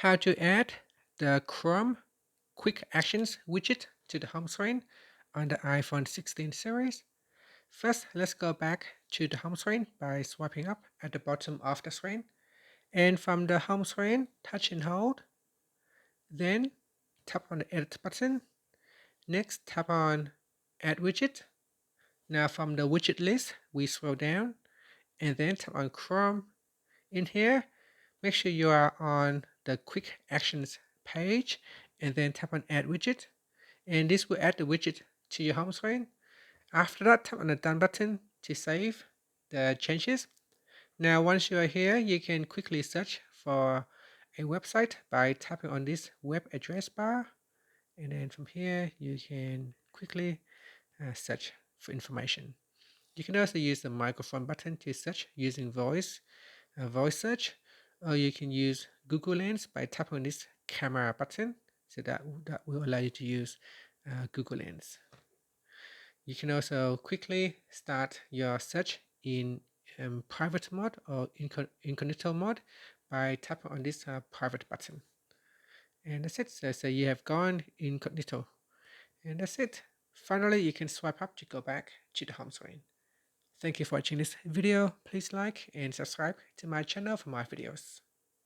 How to add the Chrome Quick Actions widget to the home screen on the iPhone 16 series. First, let's go back to the home screen by swiping up at the bottom of the screen. And from the home screen, touch and hold. Then tap on the Edit button. Next, tap on Add Widget. Now from the widget list, we scroll down and then tap on Chrome. In here, make sure you are on the Quick Actions page and then tap on Add Widget. And this will add the widget to your home screen. After that, tap on the Done button to save the changes. Now, once you are here, you can quickly search for a website by tapping on this web address bar. And then from here, you can quickly search for information. You can also use the microphone button to search using voice search, or you can use Google Lens by tapping on this camera button. So that will allow you to use Google Lens. You can also quickly start your search in private mode or incognito mode by tapping on this private button. And that's it. So you have gone incognito. And that's it. Finally, you can swipe up to go back to the home screen. Thank you for watching this video. Please like and subscribe to my channel for more videos.